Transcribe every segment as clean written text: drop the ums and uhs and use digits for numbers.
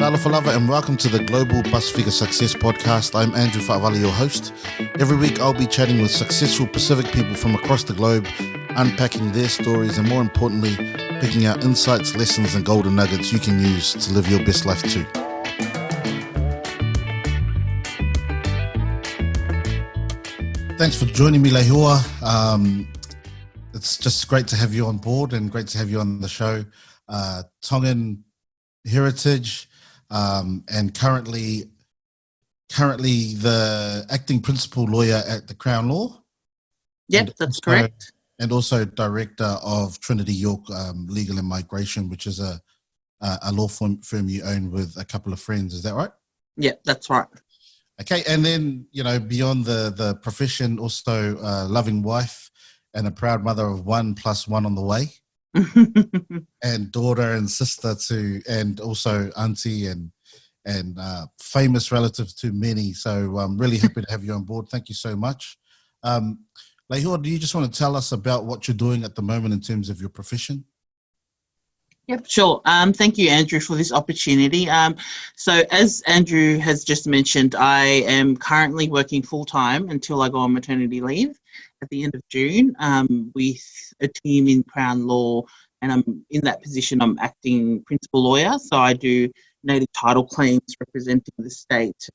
Leilehua and welcome to the Global Pasifika Success Podcast. I'm Andrew Fa'onevai, your host. Every week I'll be chatting with successful Pacific people from across the globe, unpacking their stories and, more importantly, picking out insights, lessons and golden nuggets you can use to live your best life too. Thanks for joining me, Lehua. It's just great to have you on board and great to have you on the show. Tongan heritage, and currently the acting principal lawyer at the Crown Law. Yep, that's correct. And also director of Trinity York Legal and Migration, which is a law firm you own with a couple of friends. Is that right? Yep, that's right. Okay, and then, beyond the profession, also a loving wife and a proud mother of 1 + 1 on the way. And daughter and sister to, and also auntie and famous relative to many. So I'm really happy to have you on board. Thank you so much. Lehua, do you just want to tell us about what you're doing at the moment in terms of your profession? Yep, sure. Thank you, Andrew, for this opportunity. So as Andrew has just mentioned, I am currently working full-time until I go on maternity leave at the end of June with a team in Crown Law, and I'm in that position. I'm acting principal lawyer, so I do native title claims representing the state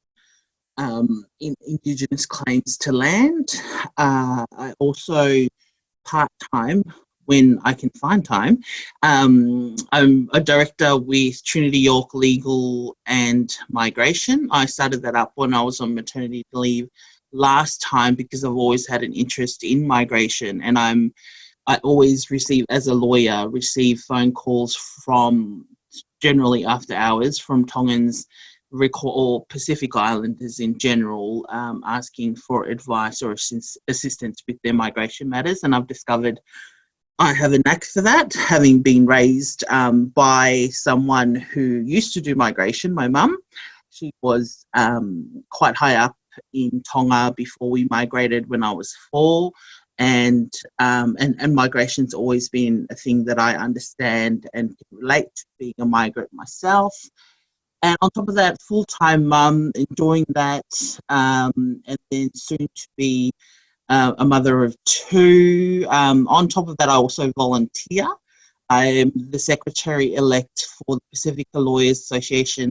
in Indigenous claims to land. I also part-time, when I can find time, I'm a director with Trinity York Legal and Migration. I started that up when I was on maternity leave last time because I've always had an interest in migration, and I always receive, as a lawyer, phone calls from, generally after hours, from Tongans or Pacific Islanders in general, asking for advice or assistance with their migration matters, and I've discovered I have a knack for that, having been raised by someone who used to do migration, my mum. She was quite high up in Tonga before we migrated when I was 4, and migration's always been a thing that I understand and can relate to, being a migrant myself. And on top of that, full-time mum, enjoying that, and then soon to be a mother of 2. On top of that, I also volunteer. I am the secretary-elect for the Pacifica Lawyers Association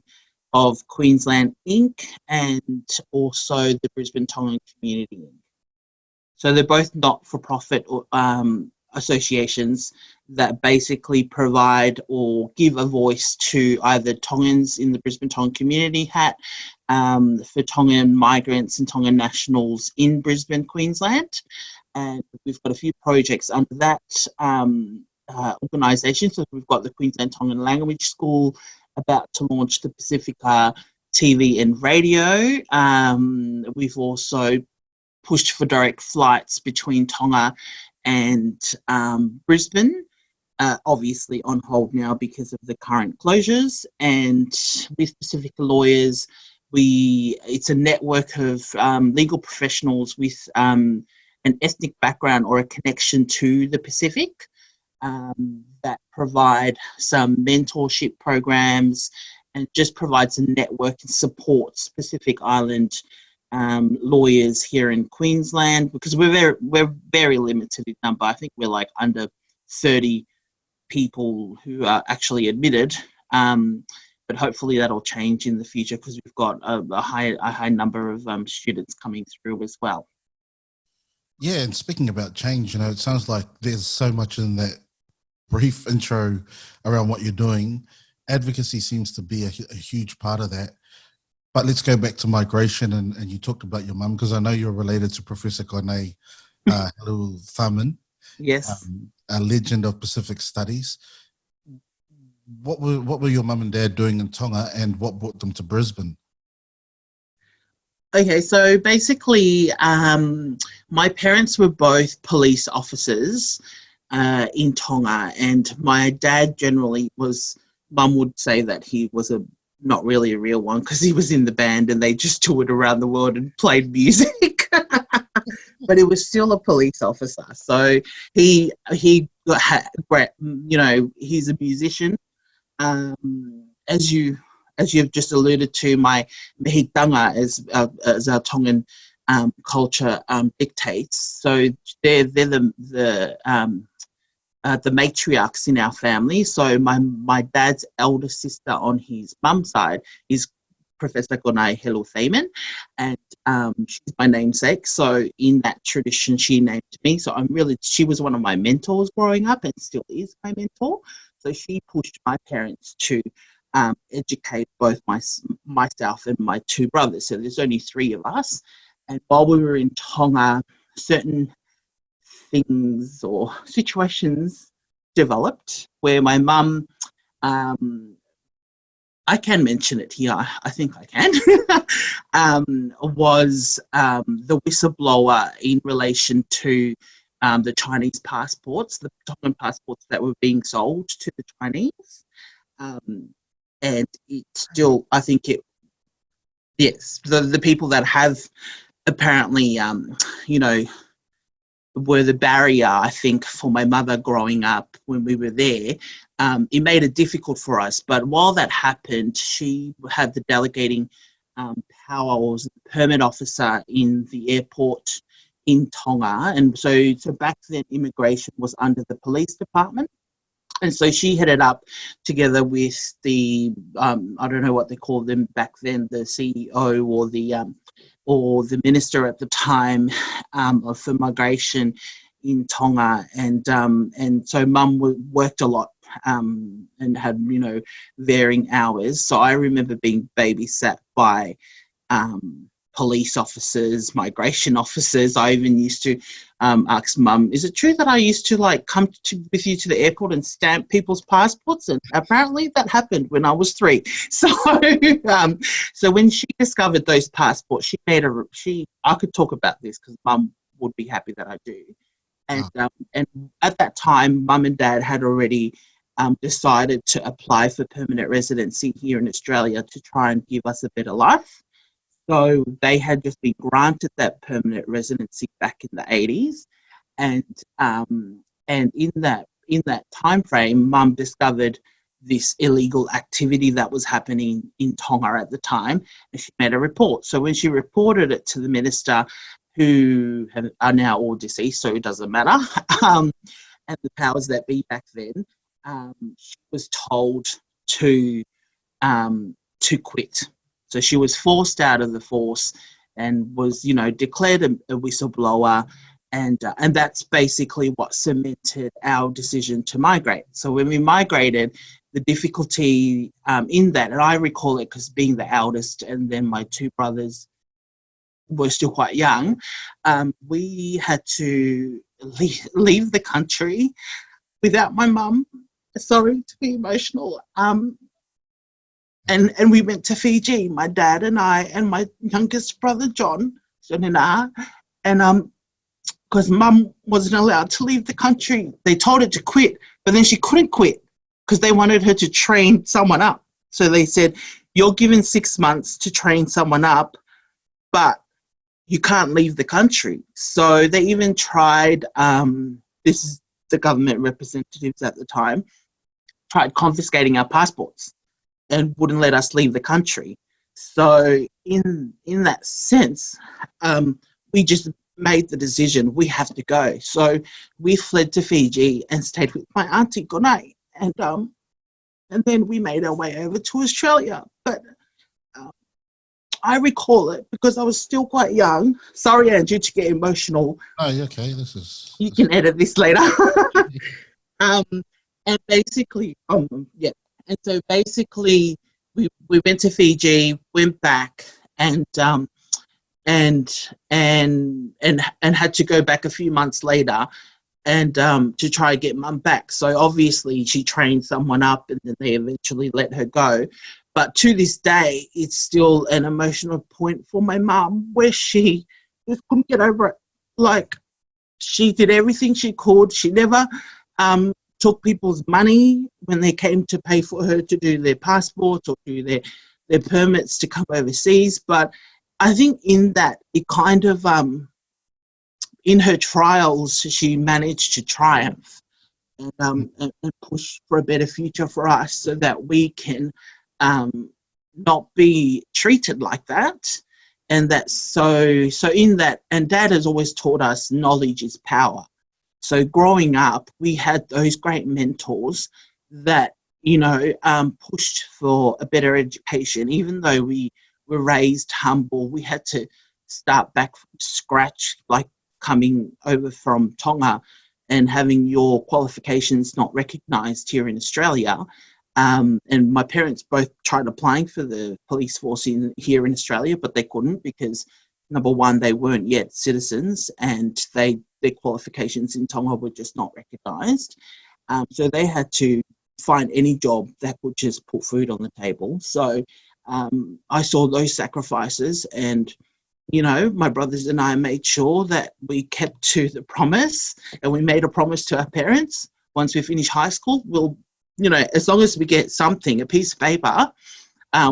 of Queensland, Inc., and also the Brisbane Tongan Community, Inc. So they're both not-for-profit associations that basically provide or give a voice to either Tongans in the Brisbane Tongan Community hat, for Tongan migrants and Tongan nationals in Brisbane, Queensland. And we've got a few projects under that organisation. So we've got the Qld Tongan Language School about to launch the Pasifika TV and Radio. We've also pushed for direct flights between Tonga and Brisbane, obviously on hold now because of the current closures. And with Pacifica Lawyers, it's a network of legal professionals with an ethnic background or a connection to the Pacific that provide some mentorship programs and just provides a network and supports Pacific Island lawyers here in Queensland, because we're very limited in number. I think we're like under 30 people who are actually admitted, but hopefully that'll change in the future because we've got a high number of students coming through as well. Yeah, and speaking about change, it sounds like there's so much in that brief intro around what you're doing. Advocacy seems to be a huge part of that. But let's go back to migration, and you talked about your mum, because I know you're related to Professor Kone Helu Thaman. Yes. A legend of Pacific studies. What were your mum and dad doing in Tonga, and what brought them to Brisbane? Okay, so basically, my parents were both police officers in Tonga, and my dad generally was, mum would say that he was not really a real one because he was in the band and they just toured around the world and played music. But he was still a police officer. So he's a musician. As you as you've just alluded to, my mihitanga, as our Tongan culture dictates. So they're the matriarchs in our family. So my dad's elder sister on his mum's side is Professor Gonai Helu Thaman, and she's my namesake. So in that tradition, she named me. So she was one of my mentors growing up, and still is my mentor. So she pushed my parents to educate both myself and my two brothers. So there's only three of us. And while we were in Tonga, certain things or situations developed where my mum, I can mention it here, I think I can, was the whistleblower in relation to the Chinese passports, the Tongan passports that were being sold to the Chinese. And it still, I think yes, the people that have apparently, were the barrier, I think, for my mother growing up when we were there. It made it difficult for us. But while that happened, she had the delegating power, or was the permit officer in the airport in Tonga. And so back then, immigration was under the police department. And so she headed up together with the, I don't know what they called them back then, the CEO or the minister at the time for migration in Tonga. And so mum worked a lot and had, varying hours. So I remember being babysat by police officers, migration officers. I even used to ask mum, is it true that I used to come with you to the airport and stamp people's passports? And apparently that happened when I was 3. So so when she discovered those passports, I could talk about this because mum would be happy that I do. And at that time, mum and dad had already decided to apply for permanent residency here in Australia to try and give us a better life. So they had just been granted that permanent residency back in the 80s, and in that time frame, mum discovered this illegal activity that was happening in Tonga at the time, and she made a report. So when she reported it to the minister, who are now all deceased, so it doesn't matter, and the powers that be back then, she was told to quit. So she was forced out of the force and was, declared a whistleblower, and that's basically what cemented our decision to migrate. So when we migrated, the difficulty in that, and I recall it because being the eldest, and then my two brothers were still quite young, we had to leave the country without my mum. Sorry to be emotional. And we went to Fiji, my dad and I, and my youngest brother, John, and because mum wasn't allowed to leave the country. They told her to quit, but then she couldn't quit because they wanted her to train someone up. So they said, you're given 6 months to train someone up, but you can't leave the country. So they even tried, this is the government representatives at the time, tried confiscating our passports and wouldn't let us leave the country. So in that sense, we just made the decision, we have to go. So we fled to Fiji and stayed with my auntie Gonai, and then we made our way over to Australia. But I recall it because I was still quite young. Sorry, Andrew, to get emotional. Oh, okay. You can edit this later. And basically, And so basically, we went to Fiji, went back, and had to go back a few months later, and to try and get mum back. So obviously, she trained someone up, and then they eventually let her go. But to this day, it's still an emotional point for my mum, where she just couldn't get over it. Like, she did everything she could. She never took people's money when they came to pay for her to do their passports or do their permits to come overseas. But I think in that, it kind of, in her trials, she managed to triumph and push for a better future for us, so that we can not be treated like that. And that's so in that, and Dad has always taught us knowledge is power. So growing up, we had those great mentors that, pushed for a better education. Even though we were raised humble, we had to start back from scratch, like coming over from Tonga and having your qualifications not recognised here in Australia. And my parents both tried applying for the police force here in Australia, but they couldn't because, number one, they weren't yet citizens, and their qualifications in Tonga were just not recognised. So they had to find any job that would just put food on the table. So I saw those sacrifices, and my brothers and I made sure that we kept to the promise, and we made a promise to our parents. Once we finish high school, we'll, as long as we get something, a piece of paper,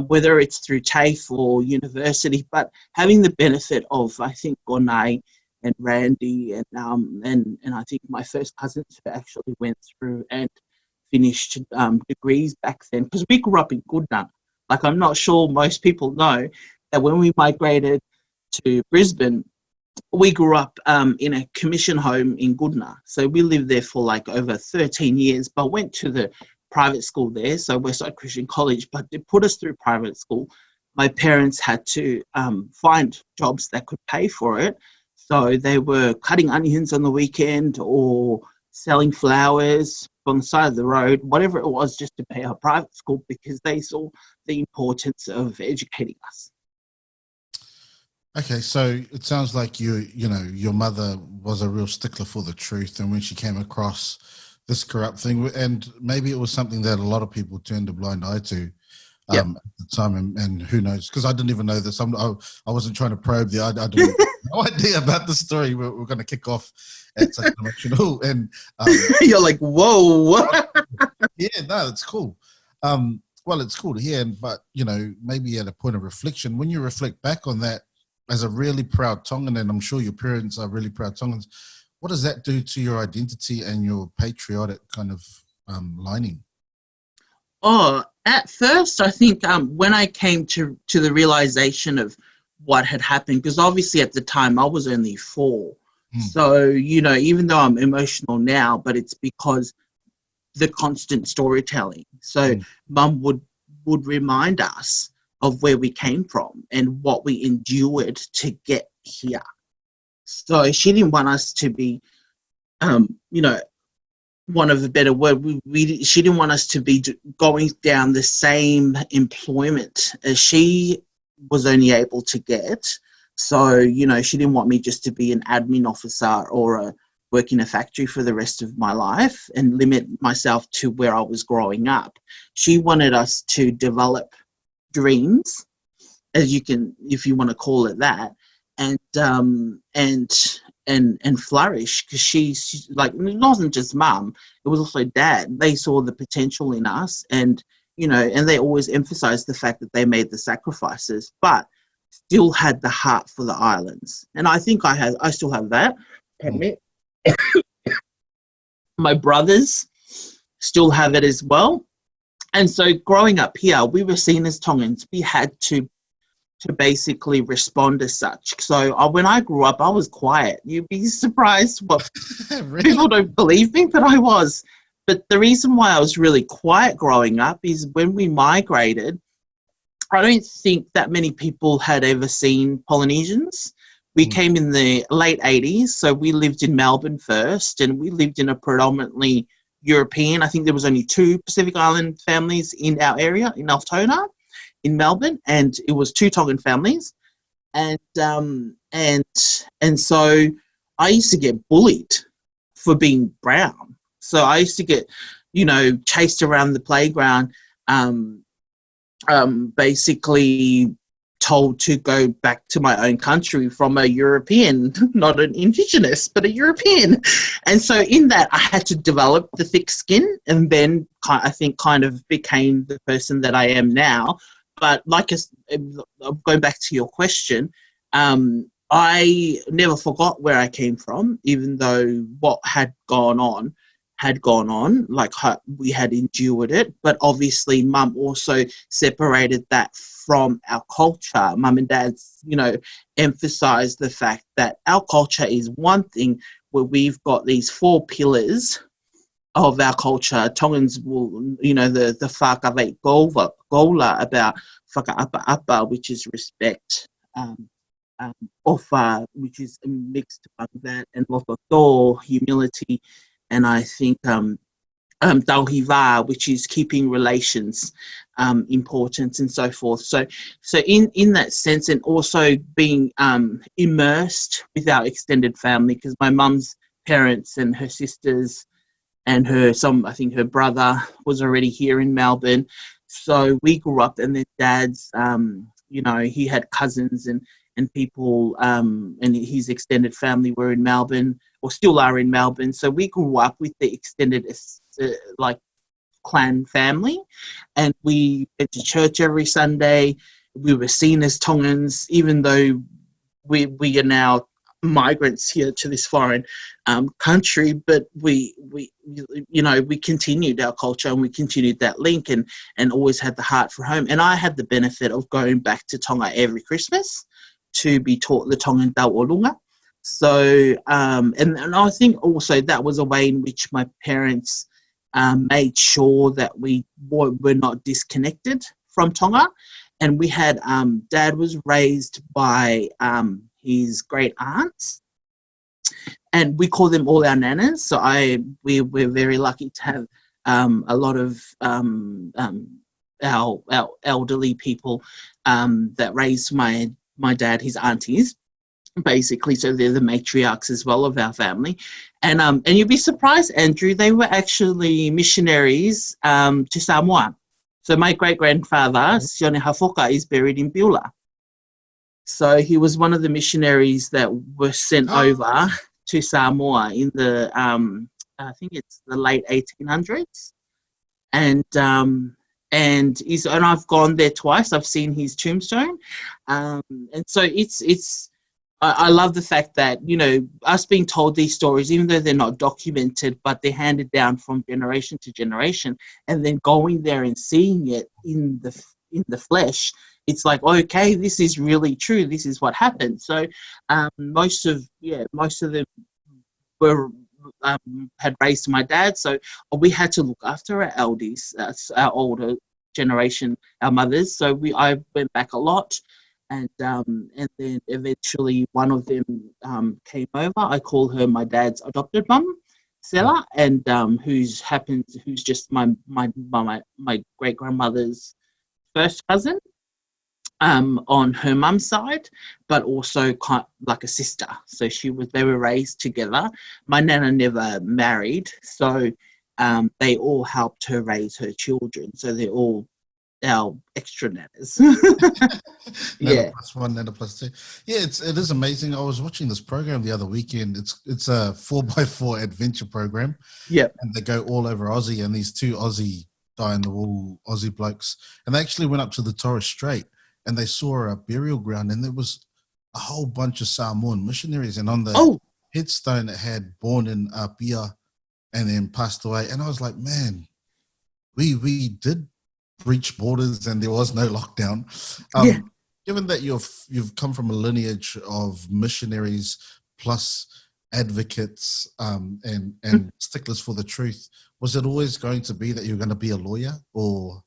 whether it's through TAFE or university, but having the benefit of, I think, Gonai and Randy and I think my first cousins who actually went through and finished degrees back then, because we grew up in Goodna. Like, I'm not sure most people know that when we migrated to Brisbane, we grew up in a commission home in Goodna. So we lived there for like over 13 years, but went to the private school there, so Westside Christian College, but to put us through private school, my parents had to find jobs that could pay for it. So they were cutting onions on the weekend or selling flowers on the side of the road, whatever it was, just to pay our private school, because they saw the importance of educating us. Okay, so it sounds like your mother was a real stickler for the truth, and when she came across this corrupt thing, and maybe it was something that a lot of people turned a blind eye to at the time, and who knows, because I didn't even know this. I wasn't trying to probe I didn't no idea about the story. We're going to kick off at such an emotional, and you're like, whoa. Yeah, no, it's cool. Well, it's cool to hear, but maybe at a point of reflection, when you reflect back on that as a really proud Tongan, and I'm sure your parents are really proud Tongans, what does that do to your identity and your patriotic kind of lining? Oh, at first, I think when I came to the realization of what had happened, because obviously at the time I was only 4. So, even though I'm emotional now, but it's because the constant storytelling. So Mum would remind us of where we came from and what we endured to get here. So she didn't want us to be, one of a better word, she didn't want us to be going down the same employment as she was only able to get. So, she didn't want me just to be an admin officer or work in a factory for the rest of my life and limit myself to where I was growing up. She wanted us to develop dreams, if you want to call it that, and flourish, because she's like, it wasn't just Mum, it was also Dad. They saw the potential in us, and and they always emphasized the fact that they made the sacrifices, but still had the heart for the islands. And I think I still have that. My brothers still have it as well. And so growing up here, we were seen as Tongans. We had to basically respond as such. So when I grew up, I was quiet. You'd be surprised what Really? People don't believe me, but I was. But the reason why I was really quiet growing up is when we migrated, I don't think that many people had ever seen Polynesians. We came in the late 80s, so we lived in Melbourne first, and we lived in a predominantly European. I think there was only 2 Pacific Island families in our area, in Altona, in Melbourne, and it was 2 Tongan families. And so I used to get bullied for being brown. So I used to get, chased around the playground, basically told to go back to my own country from a European, not an Indigenous, but a European. And so in that, I had to develop the thick skin, and then I think kind of became the person that I am now. But going back to your question, I never forgot where I came from, even though what had gone on, like we had endured it. But obviously Mum also separated that from our culture. Mum and Dad's, you know, emphasise the fact that our culture is one thing where we've got these 4 pillars of our culture. Tongans will, you know, the whakawait gola about whakaapa, which is respect, ofa, which is mixed among that, and aupito, humility, and I think tauhiva, which is keeping relations important, and so forth. So in that sense, and also being immersed with our extended family, because my mum's parents and her sisters and I think her brother was already here in Melbourne. So we grew up, and then Dad's, you know, he had cousins and people, and his extended family were in Melbourne, or still are in Melbourne. So we grew up with the extended, like, clan family, and we went to church every Sunday. We were seen as Tongans, even though we are now migrants here to this foreign country, but we you know, we continued our culture, and we continued that link, and always had the heart for home. And I had the benefit of going back to Tonga every Christmas to be taught the Tongan Tauorunga. So and I think also that was a way in which my parents made sure that we were not disconnected from Tonga. And we had Dad was raised by his great aunts, and we call them all our nanas. So we're very lucky to have a lot of our elderly people that raised my dad, his aunties, basically. So they're the matriarchs as well of our family. And you'd be surprised, Andrew, they were actually missionaries to Samoa. So my great-grandfather, Sione Hafoka, is buried in Beulah. So he was one of the missionaries that were sent over to Samoa in the, I think it's the late 1800s. And I've gone there twice. I've seen his tombstone. And so I love the fact that, you know, us being told these stories, even though they're not documented, but they're handed down from generation to generation, and then going there and seeing it in the flesh, it's like, okay, this is really true. This is what happened. So most of them were had raised my dad, so we had to look after our elders, our older generation, our mothers. So I went back a lot. And then eventually one of them came over. I call her my dad's adopted mum, Stella, and who's just my great grandmother's first cousin on her mum's side, but also like a sister. So they were raised together. My nana never married, so they all helped her raise her children. So they're all our extra nanas. Nana plus 1, Nana plus 2. Yeah, it is amazing. I was watching this program the other weekend. It's a 4x4 adventure program. Yeah, and they go all over Aussie, and these 2 Aussie die-in-the-wool Aussie blokes, and they actually went up to the Torres Strait, and they saw a burial ground, and there was a whole bunch of Samoan missionaries, and on the headstone it had born in Apia and then passed away. And I was like, man, we did breach borders, and there was no lockdown. Given that you've come from a lineage of missionaries plus advocates and sticklers for the truth, was it always going to be that you were going to be a lawyer, or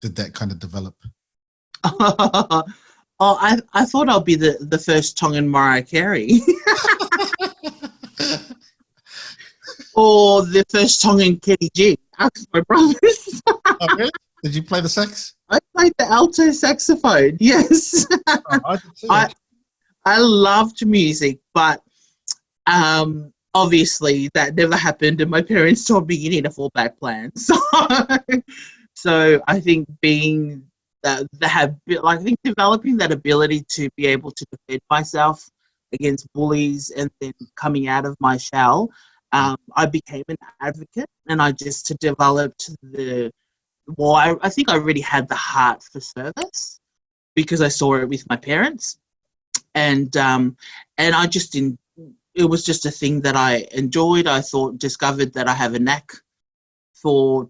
did that kind of develop? I thought I'll be the first Tongan Mariah Carey. Or the first Tongan Kenny G. Ask my brothers. Oh, really? Did you play the sax? I played the alto saxophone, yes. I loved music, but obviously that never happened, and my parents told me you need a fallback plan. So I think being developing that ability to be able to defend myself against bullies, and then coming out of my shell, I became an advocate, and I just developed I think I already had the heart for service because I saw it with my parents, and I just didn't. It was just a thing that I enjoyed. I discovered that I have a knack for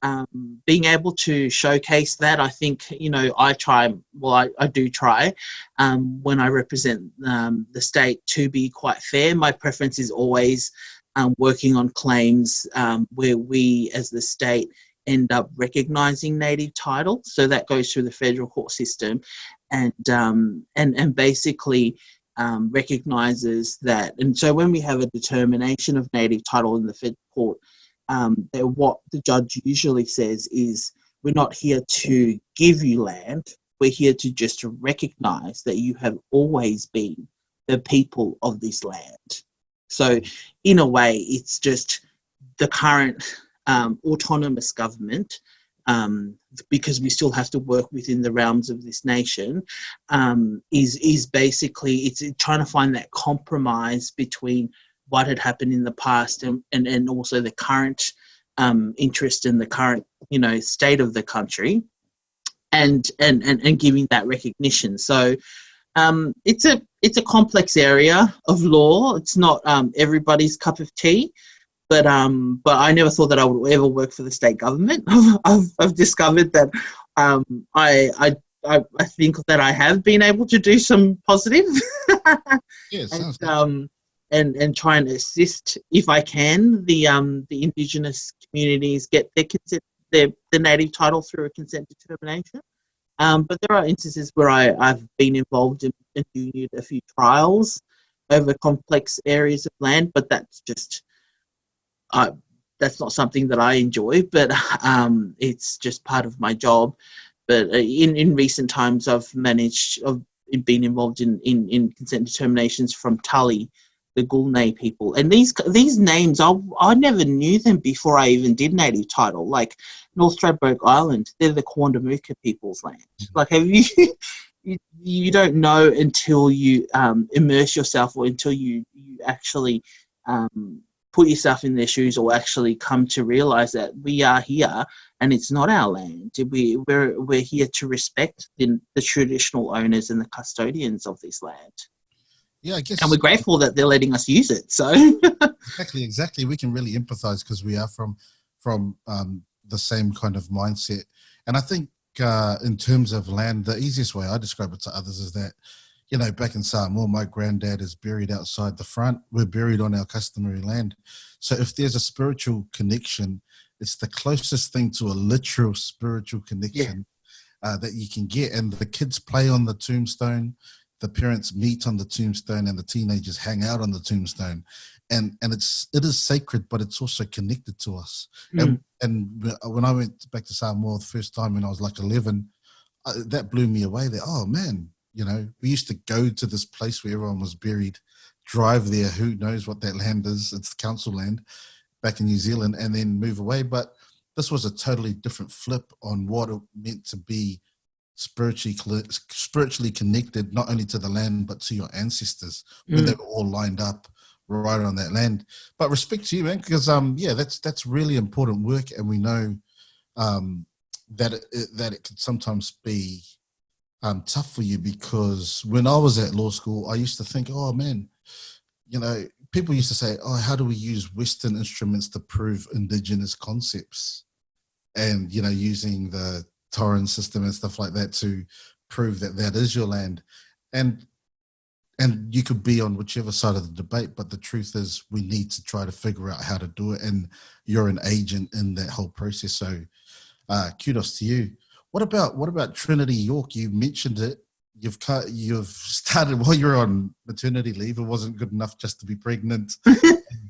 being able to showcase that, I think, I do try when I represent the state to be quite fair. My preference is always working on claims where we as the state end up recognising native title. So that goes through the federal court system and basically recognises that. And so when we have a determination of native title in the federal court, what the judge usually says is, we're not here to give you land, we're here to just recognise that you have always been the people of this land. So in a way, it's just the current autonomous government, because we still have to work within the realms of this nation, is basically, it's trying to find that compromise between what had happened in the past and also the current interest in the current, state of the country, and giving that recognition. So it's a complex area of law. It's not everybody's cup of tea, but I never thought that I would ever work for the state government. I've discovered that I think that I have been able to do some positive. Yeah, sounds and try and assist, if I can, the Indigenous communities get their native title through a consent determination. But there are instances where I've been involved in doing a few trials over complex areas of land, but that's just that's not something that I enjoy. But it's just part of my job. But in recent times, I've been involved in consent determinations from Tully, the Gulnay people, and these names I never knew them before I even did native title. Like North Stradbroke Island, they're the Quandamooka people's land. Like, have you don't know until you immerse yourself, or until you actually put yourself in their shoes, or actually come to realise that we are here and it's not our land. We're here to respect the traditional owners and the custodians of this land. Yeah, I guess. And we're grateful that they're letting us use it. So exactly. We can really empathise because we are from the same kind of mindset. And I think in terms of land, the easiest way I describe it to others is that, back in Samoa, my granddad is buried outside the front. We're buried on our customary land. So if there's a spiritual connection, it's the closest thing to a literal spiritual connection that you can get. And the kids play on the tombstone. The parents meet on the tombstone, and the teenagers hang out on the tombstone, and it is sacred, but it's also connected to us. And when I went back to Samoa the first time when I was like 11, that blew me away. That, oh man, we used to go to this place where everyone was buried, drive there. Who knows what that land is? It's council land back in New Zealand, and then move away. But this was a totally different flip on what it meant to be spiritually connected, not only to the land but to your ancestors when they were all lined up right on that land. But respect to you, man, because that's really important work, and we know that it can sometimes be tough for you, because when I was at law school, I used to think, oh man, people used to say, oh, how do we use Western instruments to prove Indigenous concepts, and using the Torrens system and stuff like that to prove that is your land, and you could be on whichever side of the debate, but the truth is we need to try to figure out how to do it, and you're an agent in that whole process. So kudos to you. What about Trinity York? You mentioned it. You've started while you're on maternity leave. It wasn't good enough just to be pregnant,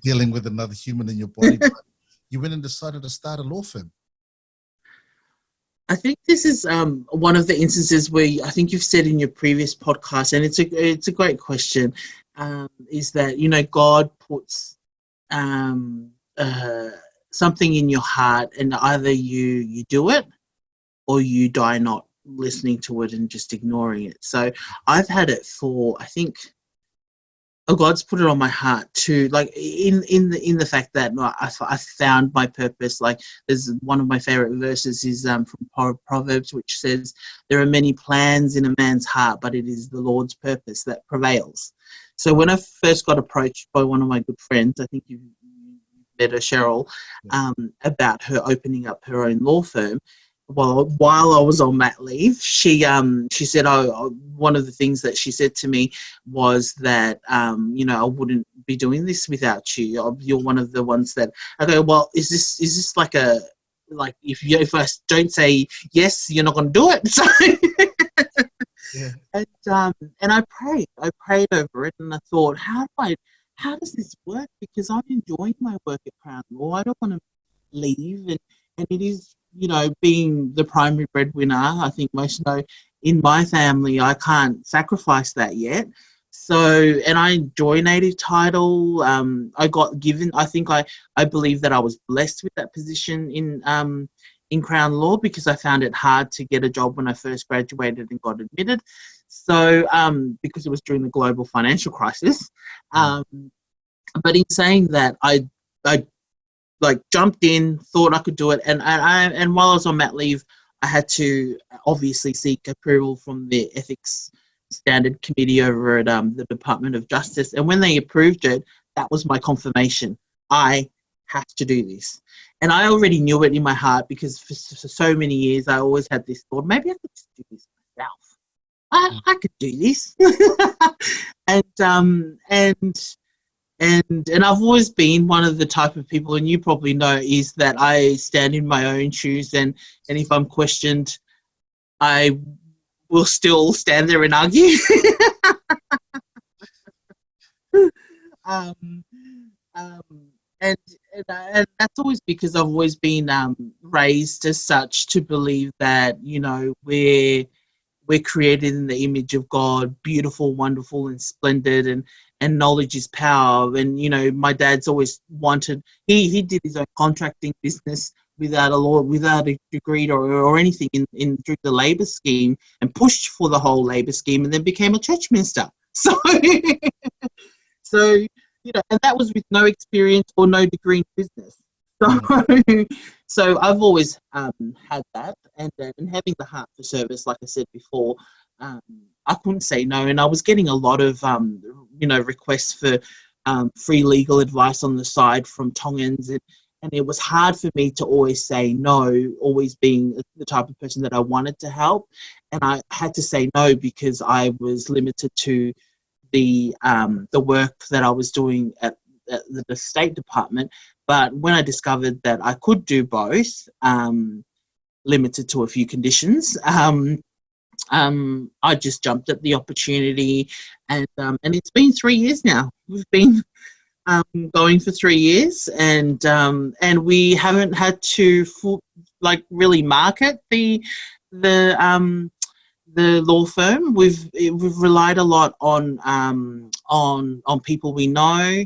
dealing with another human in your body, but you went and decided to start a law firm. I think this is one of the instances where I think you've said in your previous podcast, and it's a great question, is that, God puts something in your heart, and either you do it or you die not listening to it and just ignoring it. So I've had it for, I think, God's put it on my heart to, like, in the fact that I found my purpose. Like, there's one of my favorite verses is from Proverbs, which says, there are many plans in a man's heart, but it is the Lord's purpose that prevails. So when I first got approached by one of my good friends, I think you've better, Cheryl, about her opening up her own law firm. Well, while I was on mat leave, she said, one of the things that she said to me was that, you know, I wouldn't be doing this without you. You're one of the ones that I go, well, is this like if I don't say yes, you're not going to do it. So, and I prayed over it, and I thought, how does this work? Because I'm enjoying my work at Crown Law. I don't want to leave, and it is, you know, being the primary breadwinner, I think most know in my family, I can't sacrifice that yet. So, and I enjoy native title. I got given, I think I believe that I was blessed with that position in Crown Law, because I found it hard to get a job when I first graduated and got admitted. So, because it was during the global financial crisis. But in saying that, I like jumped in, thought I could do it, and while I was on mat leave, I had to obviously seek approval from the ethics standard committee over at the Department of Justice, and when they approved it, that was my confirmation. I have to do this, and I already knew it in my heart, because for so many years I always had this thought, maybe I could just do this myself. I could do this, and I've always been one of the type of people, and you probably know, is that I stand in my own shoes, and if I'm questioned, I will still stand there and argue. And that's always because I've always been raised as such to believe that, you know, we're created in the image of God, beautiful, wonderful, and splendid, and knowledge is power. And, you know, my dad's always wanted, he did his own contracting business without a degree or anything in through the labour scheme, and pushed for the whole labour scheme, and then became a church minister. So, you know, and that was with no experience or no degree in business. So I've always had that, and having the heart for service, like I said before, I couldn't say no. And I was getting a lot of, you know, requests for free legal advice on the side from Tongans, and it was hard for me to always say no, always being the type of person that I wanted to help. And I had to say no because I was limited to the work that I was doing at the State Department. But when I discovered that I could do both, limited to a few conditions, I just jumped at the opportunity, and it's been 3 years now. We've been going for 3 years, and we haven't had to really market the law firm. We've relied a lot on people we know,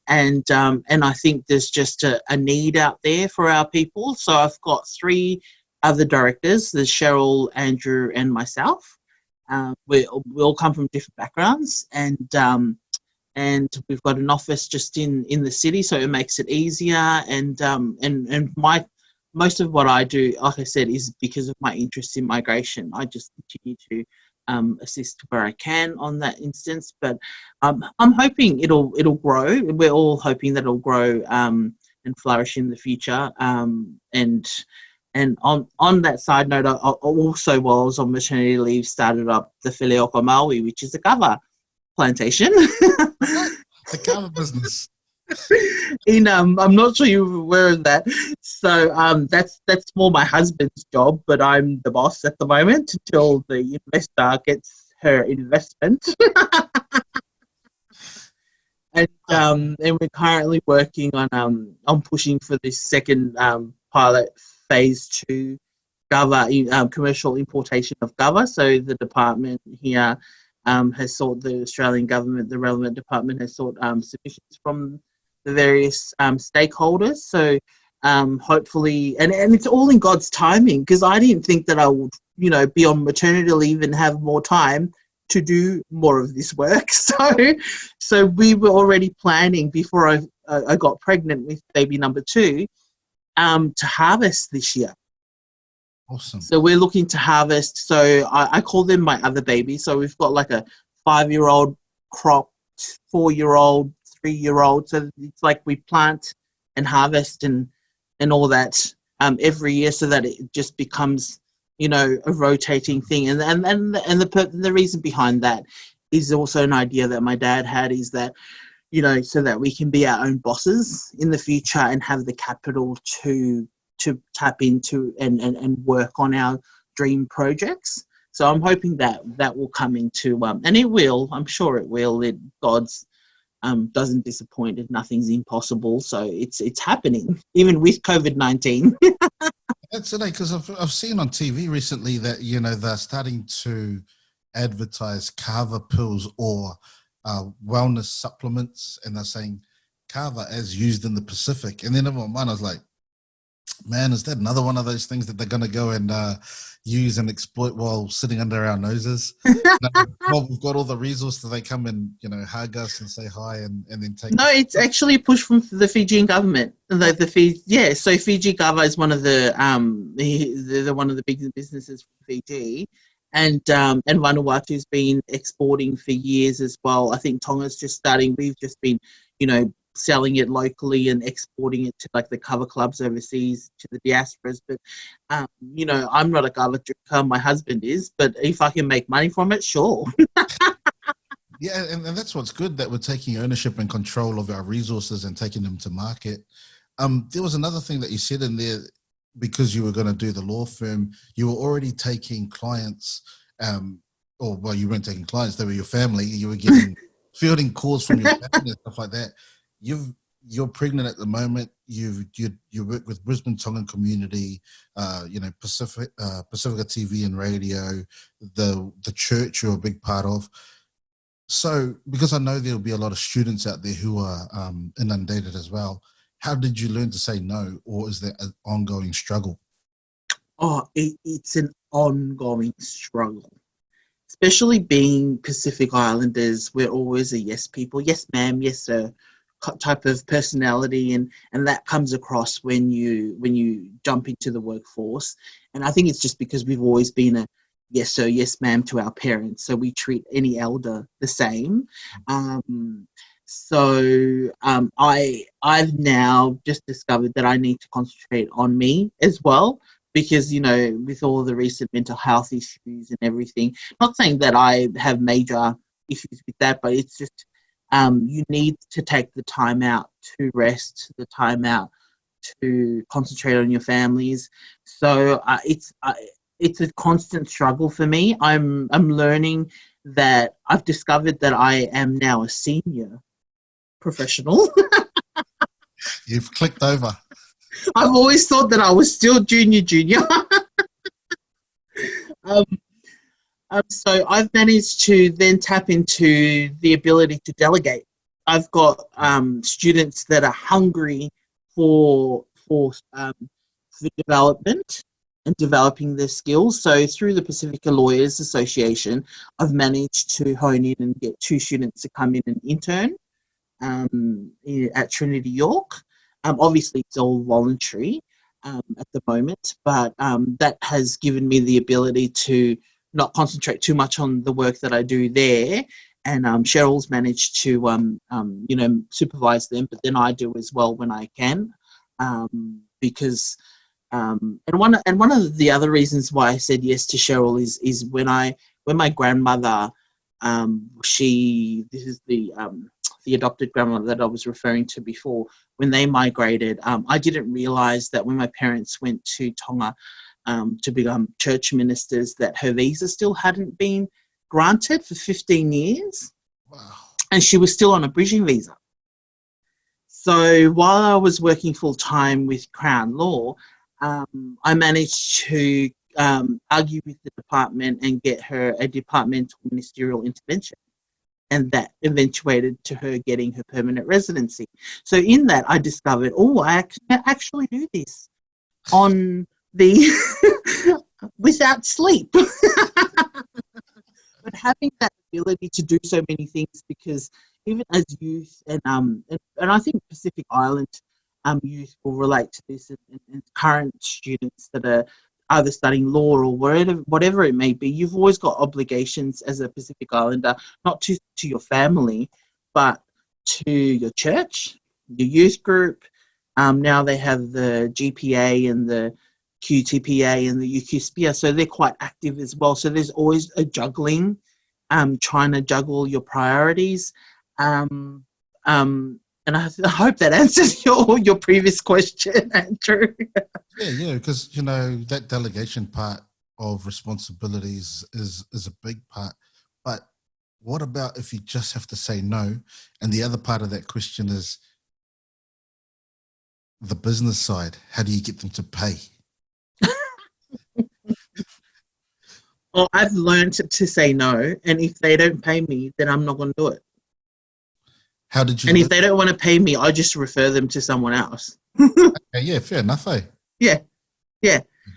and I think there's just a need out there for our people. So I've got 3 other directors. There's Cheryl, Andrew, and myself. We all come from different backgrounds, and we've got an office just in the city, so it makes it easier. And most of what I do, like I said, is because of my interest in migration. I just continue to assist where I can on that instance. But I'm hoping it'll grow. We're all hoping that it'll grow and flourish in the future. And on that side note, I also, while I was on maternity leave, started up the Leilehua Maui, which is a kava plantation. The kava business. I'm not sure you were aware of that. So that's more my husband's job, but I'm the boss at the moment until the investor gets her investment. And we're currently working on pushing for this second pilot phase 2 kava, commercial importation of kava. So the department here has sought, the Australian government, the relevant department has sought submissions from the various stakeholders. So hopefully, and it's all in God's timing, because I didn't think that I would, you know, be on maternity leave and have more time to do more of this work. So we were already planning before I got pregnant with baby number 2 to harvest this year. Awesome. So we're looking to harvest. So I call them my other babies. So we've got like a 5-year-old cropped, 4-year-old, 3-year-old. So it's like we plant and harvest and all that every year, so that it just becomes, you know, a rotating thing. And the reason behind that is also an idea that my dad had, is that, you know, so that we can be our own bosses in the future and have the capital to tap into and work on our dream projects. So I'm hoping that will come into, and it will, I'm sure it will. God's doesn't disappoint, and nothing's impossible. So it's happening, even with COVID-19. That's it, because I've seen on TV recently that, you know, they're starting to advertise kava pills or wellness supplements, and they're saying kava as used in the Pacific. And then in my mind, I was like, man, is that another one of those things that they're going to go and use and exploit while sitting under our noses? Well, we've got all the resources. They come and, you know, hug us and say hi and then take. No, it's actually a push from the Fijian government. So Fiji Kava is one of the one of the big businesses from Fiji, and Vanuatu's been exporting for years as well. I think Tonga's just starting. We've just been, you know, selling it locally and exporting it to like the kava clubs overseas, to the diasporas. But you know, I'm not a kava drinker, my husband is, but if I can make money from it, sure. Yeah, and that's what's good, that we're taking ownership and control of our resources and taking them to market. There was another thing that you said in there, because you were going to do the law firm, you were already taking clients, or well, you weren't taking clients, they were your family. You were getting fielding calls from your family and stuff like that. You're pregnant at the moment. You work with Brisbane Tongan Community, you know, Pasifika TV and Radio, the church you're a big part of. So, because I know there'll be a lot of students out there who are inundated as well, how did you learn to say no, or is there an ongoing struggle? Oh, it's an ongoing struggle. Especially being Pacific Islanders, we're always a yes people, yes ma'am, yes sir type of personality, and that comes across when you jump into the workforce. And I think it's just because we've always been a yes sir, yes ma'am to our parents, so we treat any elder the same. I've now just discovered that I need to concentrate on me as well, because, you know, with all the recent mental health issues and everything, not saying that I have major issues with that, but it's just you need to take the time out to rest, the time out to concentrate on your families. So it's a constant struggle for me. I'm learning that I've discovered that I am now a senior professional. You've clicked over. I've always thought that I was still junior. So I've managed to then tap into the ability to delegate. I've got students that are hungry for development and developing their skills. So through the Pacifica Lawyers Association, I've managed to hone in and get 2 students to come in and intern at Trinity York. Obviously, it's all voluntary at the moment, but that has given me the ability to not concentrate too much on the work that I do there. And Cheryl's managed to, you know, supervise them, but then I do as well when I can, because and one of the other reasons why I said yes to Cheryl is when my grandmother, this is the adopted grandmother that I was referring to before, when they migrated, I didn't realise that when my parents went to Tonga to become church ministers, that her visa still hadn't been granted for 15 years. Wow. And she was still on a bridging visa. So while I was working full-time with Crown Law, I managed to argue with the department and get her a departmental ministerial intervention. And that eventuated to her getting her permanent residency. So in that, I discovered, I actually do this on the without sleep. But having that ability to do so many things, because even as youth, and I think Pacific Island youth will relate to this, and current students that are either studying law or whatever it may be, you've always got obligations as a Pacific Islander, not to your family, but to your church, your youth group, Now they have the GPA and the QTPA and the UQSPIA, so they're quite active as well. So there's always a juggling, trying to juggle your priorities. And I hope that answers your previous question, Andrew. Yeah, because that delegation part of responsibilities is a big part. But what about if you just have to say no? And the other part of that question is the business side. How do you get them to pay? Well, I've learned to say no, and if they don't pay me, then I'm not going to do it. How did you? And if they don't want to pay me, I just refer them to someone else. Okay, yeah, fair enough, eh? Yeah.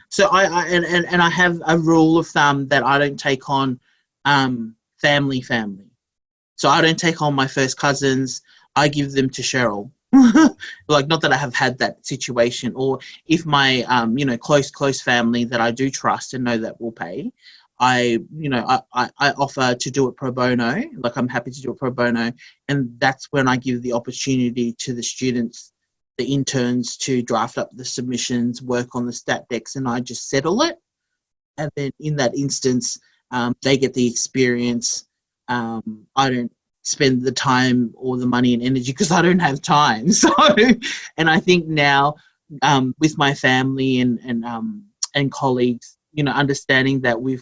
So I have a rule of thumb that I don't take on family. So I don't take on my first cousins. I give them to Cheryl. Like, not that I have had that situation, or if my close family that I do trust and know that will pay, I offer to do it pro bono. Like, I'm happy to do it pro bono, and that's when I give the opportunity to the students, the interns, to draft up the submissions, work on the stat decks, and I just settle it. And then in that instance, they get the experience. I don't spend the time or the money and energy because I don't have time. So, and I think now with my family and colleagues, understanding that we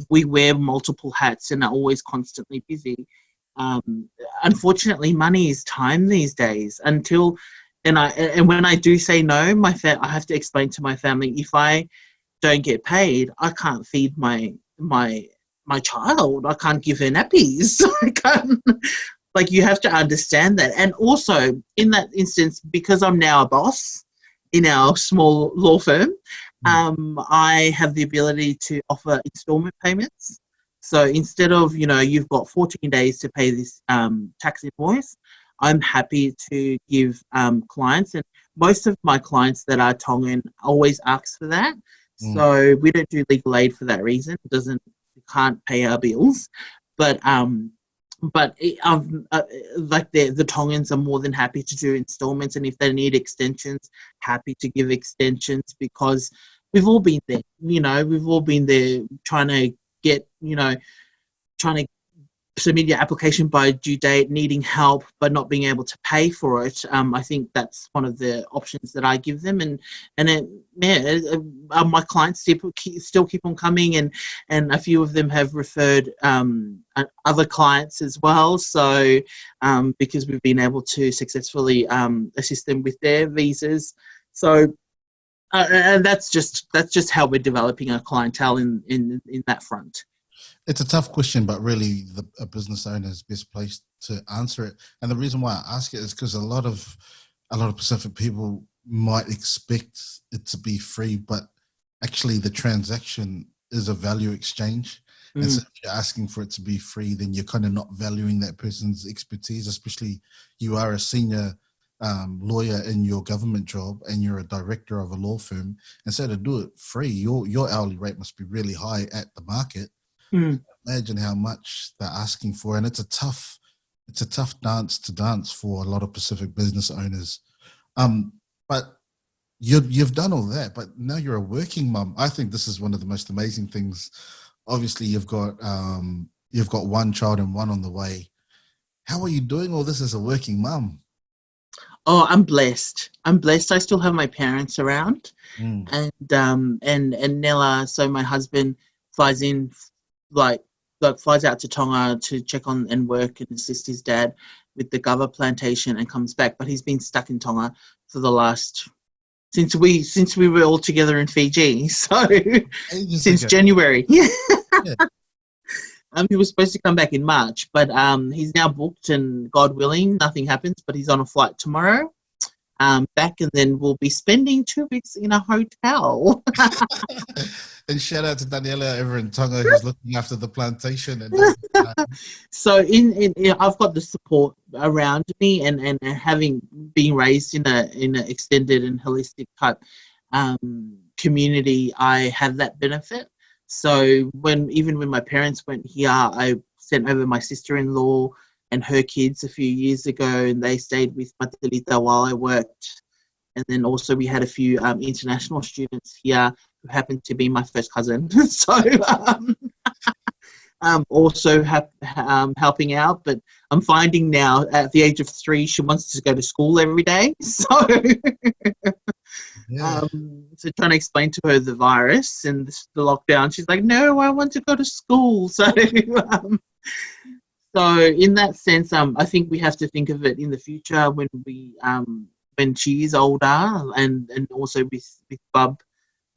wear multiple hats and are always constantly busy. Unfortunately, money is time these days. And when I do say no, I have to explain to my family, if I don't get paid, I can't feed my child. I can't give her nappies. I can't. Like, you have to understand that. And also, in that instance, because I'm now a boss in our small law firm, I have the ability to offer installment payments. So instead of, you've got 14 days to pay this tax invoice, I'm happy to give clients, and most of my clients that are Tongan always ask for that. So we don't do legal aid for that reason. We can't pay our bills, but like the Tongans are more than happy to do installments, and if they need extensions, happy to give extensions, because we've all been there. We've all been there trying to get, trying to submit your application by due date, needing help, but not being able to pay for it. I think that's one of the options that I give them, my clients still keep on coming, and a few of them have referred other clients as well. So because we've been able to successfully assist them with their visas, so and that's just how we're developing our clientele in that front. It's a tough question, but really a business owner is best placed to answer it. And the reason why I ask it is because a lot of Pacific people might expect it to be free, but actually the transaction is a value exchange. And so if you're asking for it to be free, then you're kind of not valuing that person's expertise, especially you are a senior lawyer in your government job and you're a director of a law firm. And so to do it free, your hourly rate must be really high at the market. Imagine how much they're asking for, and it's a tough dance to dance for a lot of Pacific business owners. But you've done all that, but now you're a working mum. I think this is one of the most amazing things. Obviously, you've got one child and one on the way. How are you doing all this as a working mum? Oh, I'm blessed. I still have my parents around, and Nella. So my husband flies in. Like flies out to Tonga to check on and work and assist his dad with the kava plantation, and comes back. But he's been stuck in Tonga for the last since we were all together in Fiji. So since January. Yeah. He was supposed to come back in March, but he's now booked, and God willing, nothing happens. But he's on a flight tomorrow. Back, and then we'll be spending 2 weeks in a hotel. And shout out to Taniela over in Tonga, who's looking after the plantation. So I've got the support around me, and having been raised in an extended and holistic type community, I have that benefit. So even when my parents went here, I sent over my sister-in-law and her kids a few years ago, and they stayed with Matilita while I worked And then also we had a few international students here who happened to be my first cousin. So also helping out. But I'm finding now at the age of 3, she wants to go to school every day. So, so trying to explain to her the virus and the lockdown, she's like, no, I want to go to school. So, so in that sense, I think we have to think of it in the future when she is older, and also with Bub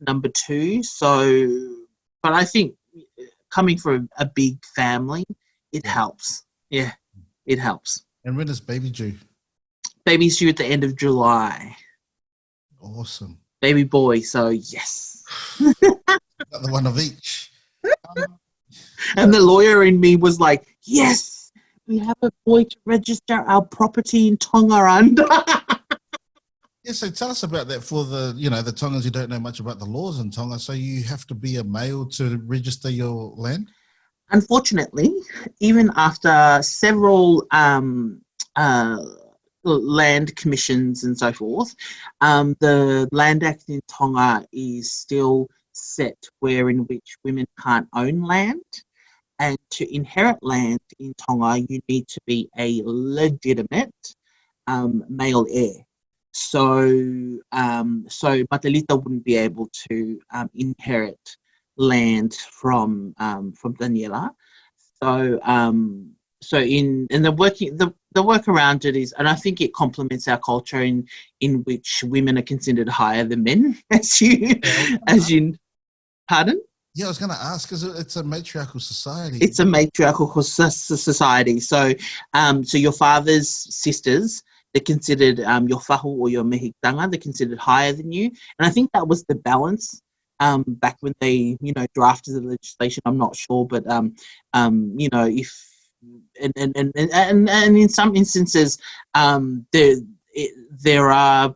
number 2. So, but I think coming from a big family, it helps. Yeah, it helps. And when is baby due? Baby's due at the end of July. Awesome. Baby boy, so yes. Another one of each. And the lawyer in me was like, yes, we have a boy to register our property in Tonga under. Yeah, so tell us about that for the Tongans who don't know much about the laws in Tonga. So you have to be a male to register your land? Unfortunately, even after several land commissions and so forth, the Land Act in Tonga is still set in which women can't own land. And to inherit land in Tonga, you need to be a legitimate male heir. So Matalita wouldn't be able to inherit land from Taniela. So the work around it is, and I think it complements our culture in which women are considered higher than men, as you pardon? Yeah, I was going to ask, because it's a matriarchal society. It's a matriarchal society. So your father's sisters, they're considered your fahu or your mehitanga, they're considered higher than you. And I think that was the balance back when they, drafted the legislation. I'm not sure, but if and in some instances, there are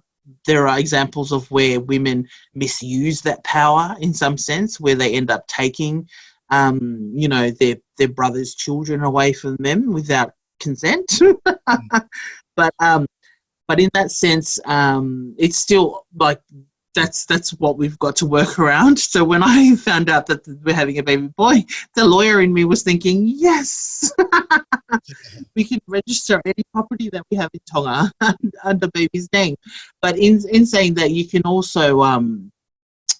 examples of where women misuse that power in some sense, where they end up taking, their brother's children away from them without consent. But in that sense, it's still like that's what we've got to work around. So when I found out that we're having a baby boy, the lawyer in me was thinking, yes, we can register any property that we have in Tonga under baby's name. But in saying that, you can also,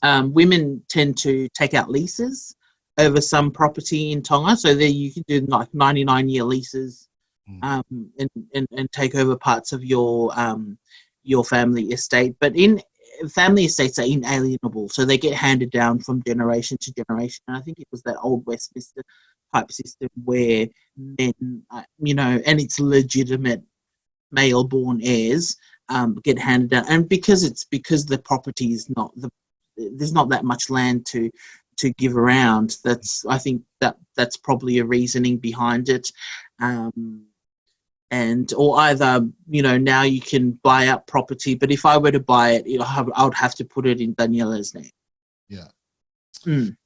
women tend to take out leases over some property in Tonga. So there you can do like 99-year leases and take over parts of your family estate. But family estates are inalienable, so they get handed down from generation to generation. And I think it was that old Westminster type system where men, and it's legitimate male-born heirs get handed down. And because the property is there's not that much land to give around. I think that's probably a reasoning behind it. Or either, now you can buy up property, but if I were to buy it, I would have to put it in Daniela's name. Yeah. Mm.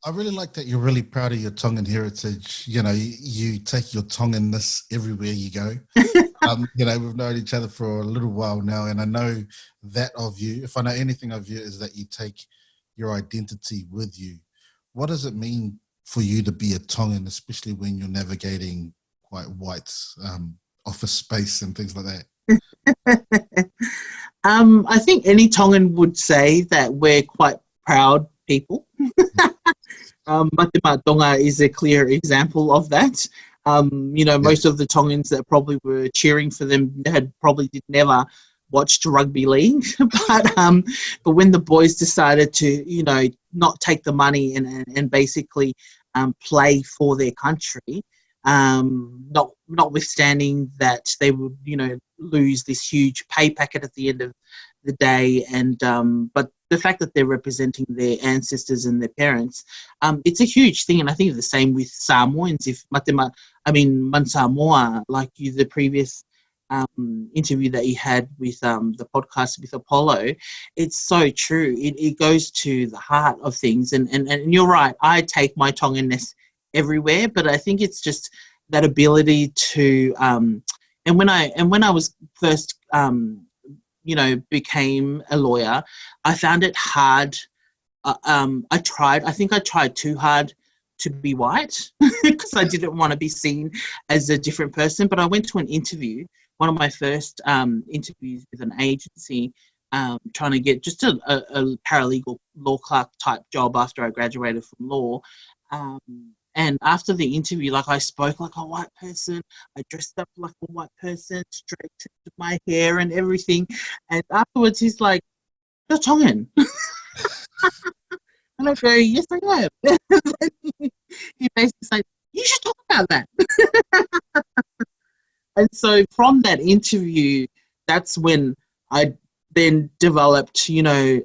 I really like that you're really proud of your Tongan heritage. You take your Tonganness everywhere you go. We've known each other for a little while now, and I know that of you. If I know anything of you, is that you take your identity with you. What does it mean for you to be a Tongan, especially when you're navigating quite white office space and things like that? I think any Tongan would say that we're quite proud people. Matima Tonga is a clear example of that. Most of the Tongans that probably were cheering for them had probably never watched rugby league, but when the boys decided to, not take the money and basically play for their country, notwithstanding that they would, lose this huge pay packet at the end of the day, and but the fact that they're representing their ancestors and their parents, it's a huge thing. And I think the same with Samoans. Man Samoa, like the previous interview that you had with the podcast with Apollo, it's so true. It goes to the heart of things, and you're right. I take my Tonganness everywhere, but I think it's just that ability to and when I was first you know, became a lawyer, I found it hard. I think I tried too hard to be white because I didn't want to be seen as a different person. But I went to an interview, one of my first interviews with an agency, trying to get just a paralegal law clerk type job after I graduated from law. And after the interview, like, I spoke like a white person. I dressed up like a white person, straightened my hair and everything. And afterwards, he's like, "You're Tongan." And I go, "Yes, I am." He basically said, "You should talk about that." And so from that interview, that's when I then developed, you know,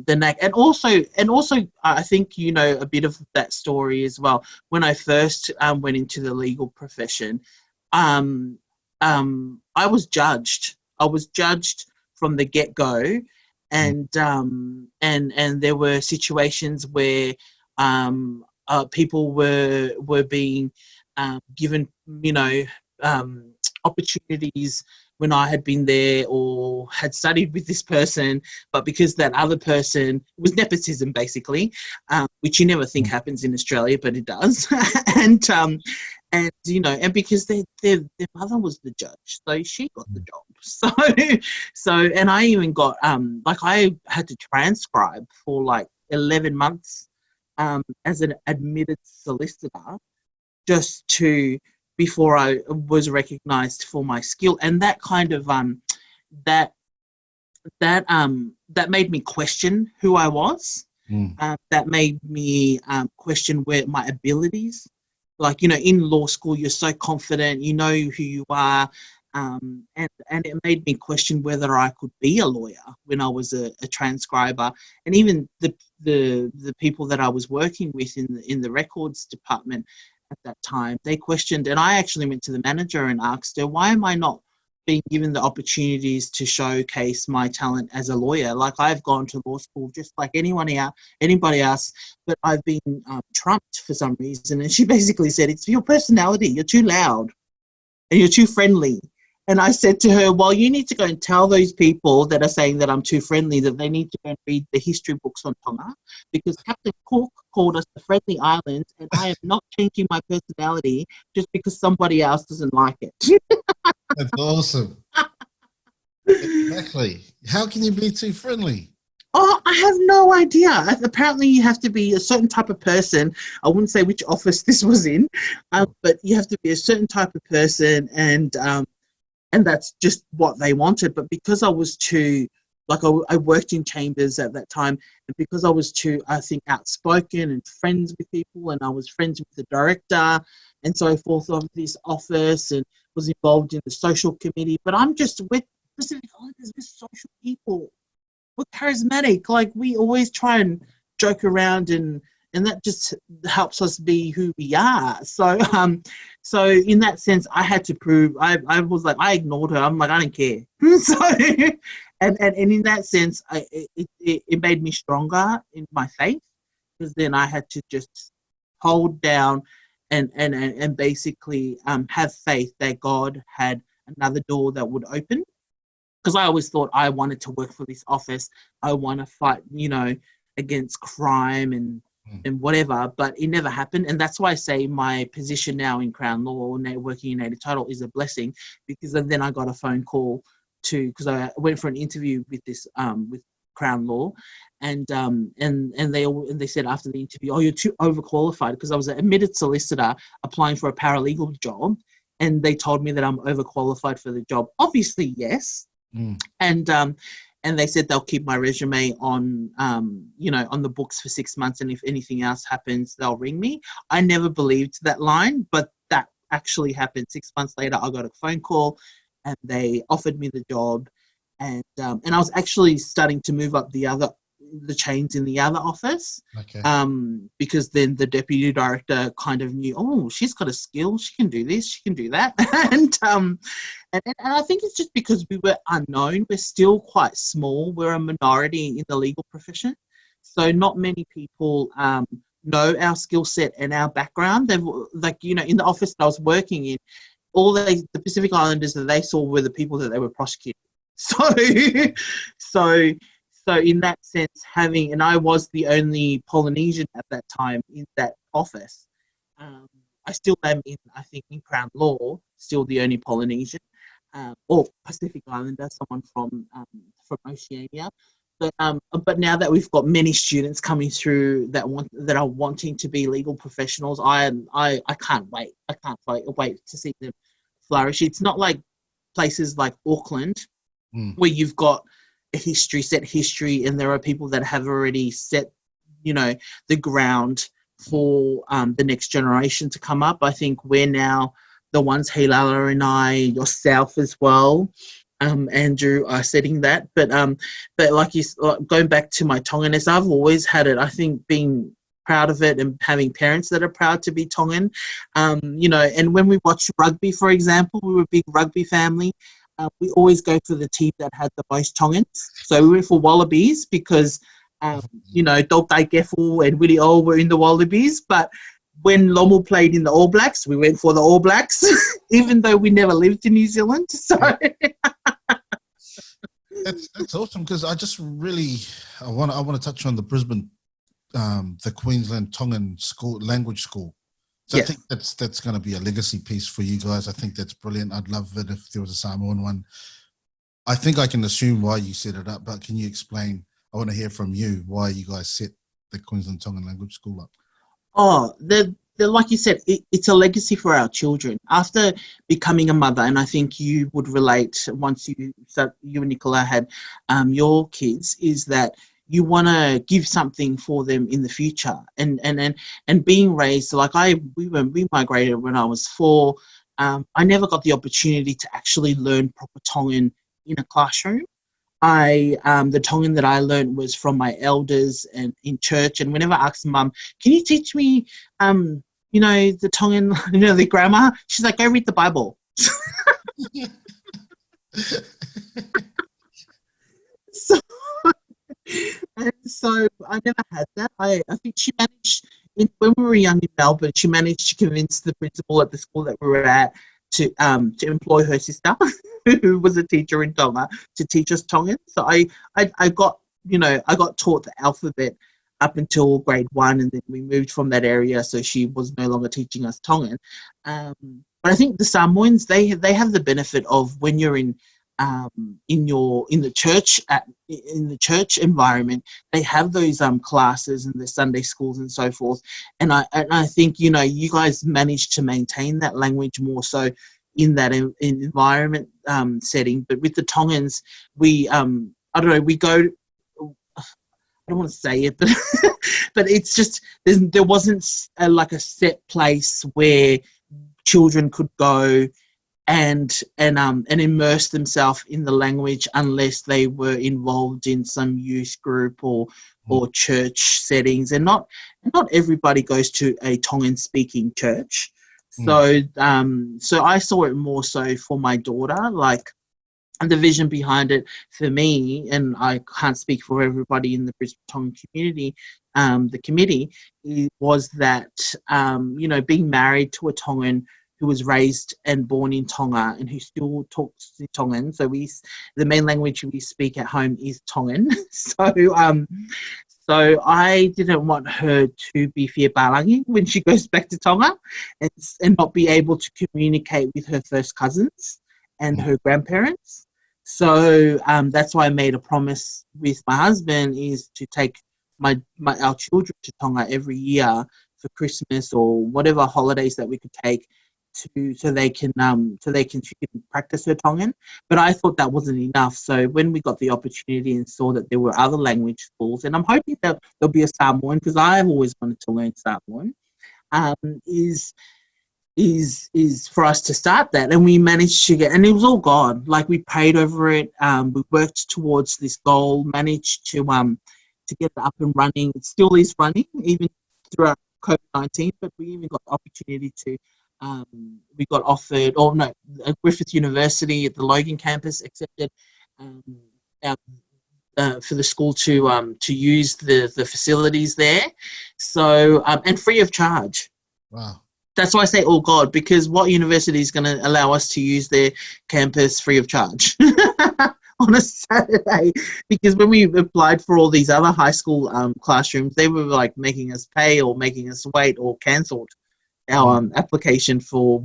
the knack. And also, I think you know a bit of that story as well. When I first went into the legal profession, I was judged. I was judged from the get-go. And there were situations where people were being given, you know, opportunities when I had been there or had studied with this person, but because that other person was nepotism, basically, which you never think happens in Australia, but it does. And you know, and because their mother was the judge, so she got the job. So and I even got like, I had to transcribe for like 11 months as an admitted solicitor, just to, before I was recognised for my skill. And that kind of that made me question who I was. That made me question where my abilities. Like, you know, in law school, you're so confident, you know who you are, and it made me question whether I could be a lawyer when I was a transcriber. And even the people that I was working with in the records department at that time, they questioned, and I actually went to the manager and asked her, why am I not being given the opportunities to showcase my talent as a lawyer? Like, I've gone to law school just like anybody else, but I've been trumped for some reason. And she basically said, it's your personality, you're too loud and you're too friendly. And I said to her, well, you need to go and tell those people that are saying that I'm too friendly that they need to go and read the history books on Tonga, because Captain Cook called us the Friendly Islands, and I am not changing my personality just because somebody else doesn't like it. That's awesome. Exactly. How can you be too friendly? Oh, I have no idea. Apparently, you have to be a certain type of person. I wouldn't say which office this was in, but you have to be a certain type of person, and that's just what they wanted. But because I was too, like, I worked in chambers at that time, and because I was too, I think, outspoken and friends with people, and I was friends with the director and so forth of this office, and was involved in the social committee. But we're Pacific Islanders, we're social people. We're charismatic. Like, we always try and joke around, and that just helps us be who we are. So in that sense, I had to prove. I was like, I ignored her. I'm like, I don't care. So and in that sense, it made me stronger in my faith, because then I had to just hold down and basically have faith that God had another door that would open. Because I always thought I wanted to work for this office. I want to fight, you know, against crime and whatever, but it never happened. And that's why I say my position now in Crown Law, working in native title, is a blessing, because then I got a phone call because I went for an interview with this with Crown Law, and they said after the interview, oh, you're too overqualified, because I was an admitted solicitor applying for a paralegal job, and they told me that I'm overqualified for the job. Obviously, yes. And they said they'll keep my resume on, you know, on the books for 6 months, and if anything else happens, they'll ring me. I never believed that line, but that actually happened. 6 months later, I got a phone call, and they offered me the job, and I was actually starting to move up the chains in the other office. Okay. Because then the deputy director kind of knew, oh, she's got a skill, she can do this, she can do that. And I think it's just because we were unknown. We're still quite small. We're a minority in the legal profession, so not many people know our skill set and our background. They've, like, you know, in the office that I was working in, all the Pacific Islanders that they saw were the people that they were prosecuting. So, so, so in that sense, and I was the only Polynesian at that time in that office. I still am I think in Crown Law, still the only Polynesian, or Pacific Islander, someone from Oceania. But now that we've got many students coming through that are wanting to be legal professionals, I can't wait. I can't wait to see them flourish. It's not like places like Auckland, where you've got a set history, and there are people that have already set, the ground for the next generation to come up. I think we're now the ones, Hilala and I, yourself as well, Andrew, are setting that. But like going back to my Tonganness, I've always had it. I think being proud of it and having parents that are proud to be Tongan, and when we watch rugby, for example, we were a big rugby family. We always go for the team that had the most Tongans. So we went for Wallabies because, Dokai Gefu and Willie O were in the Wallabies. But when Lomu played in the All Blacks, we went for the All Blacks, even though we never lived in New Zealand. So that's awesome, because I just really I want to touch on the Brisbane, the Queensland Tongan School Language School. So I think that's going to be a legacy piece for you guys. I think that's brilliant. I'd love it if there was a Samoan one. I think I can assume why you set it up, but can you explain? I want to hear from you why you guys set the Queensland Tongan Language School up. Oh, like you said, it's a legacy for our children. After becoming a mother, and I think you would relate once you and Nicola had your kids, is that you want to give something for them in the future, and being raised like we migrated when I was 4. I never got the opportunity to actually learn proper Tongan in a classroom. The Tongan that I learned was from my elders and in church. And whenever I asked Mum, "Can you teach me, the Tongan, the grammar?" She's like, "Go read the Bible." So I never had that. I think she managed, when we were young in Melbourne, she managed to convince the principal at the school that we were at to employ her sister, who was a teacher in Tonga, to teach us Tongan. So I got taught the alphabet up until grade 1, and then we moved from that area, so she was no longer teaching us Tongan. But I think the Samoans, they have the benefit of, when you're in the church environment, they have those classes and the Sunday schools and so forth. And I think you guys managed to maintain that language more so in that environment setting. But with the Tongans, we I don't know, we go. I don't want to say it, but it's just there wasn't a set place where children could go and immerse themselves in the language unless they were involved in some youth group or church settings. And not everybody goes to a Tongan speaking church. So I saw it more so for my daughter, and the vision behind it for me, and I can't speak for everybody in the Brisbane Tongan community, the committee, was that, being married to a Tongan who was raised and born in Tonga and who still talks Tongan. So the main language we speak at home is Tongan. So I didn't want her to be whiaparangi when she goes back to Tonga and not be able to communicate with her first cousins and her grandparents. So that's why I made a promise with my husband, is to take our children to Tonga every year for Christmas or whatever holidays that we could take, so they can practice her Tongan. But I thought that wasn't enough. So when we got the opportunity and saw that there were other language schools, and I'm hoping that there'll be a Samoan, because I've always wanted to learn Samoan, is for us to start that. And we managed to get, and it was all God. We prayed over it. We worked towards this goal, managed to get it up and running. It still is running, even throughout COVID-19, but we even got the opportunity to, we got offered, Griffith University at the Logan campus accepted for the school to use the facilities there. So, and free of charge. Wow. That's why I say, oh God, because what university is going to allow us to use their campus free of charge on a Saturday? Because when we applied for all these other high school classrooms, they were like making us pay or making us wait or cancelled our application for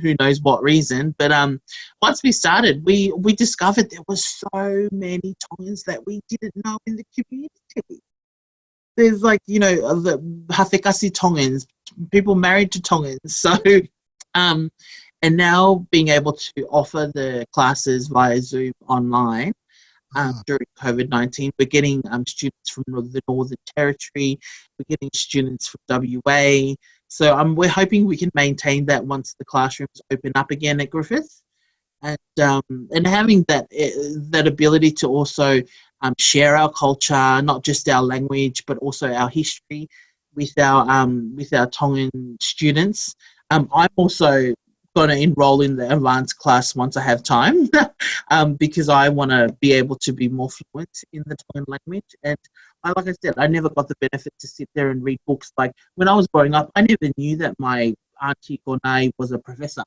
who knows what reason. But once we started, we discovered there were so many Tongans that we didn't know in the community. There's like, you know, the Hawhekasi Tongans, people married to Tongans. So, and now being able to offer the classes via Zoom online during COVID-19, we're getting students from the Northern Territory, we're getting students from WA. So we're hoping we can maintain that once the classrooms open up again at Griffith. And having that ability to also share our culture, not just our language, but also our history with our Tongan students. I'm also going to enroll in the advanced class once I have time, because I want to be able to be more fluent in the Tongan language. And like I said, I never got the benefit to sit there and read books. Like when I was growing up, I never knew that my auntie Gonai was a professor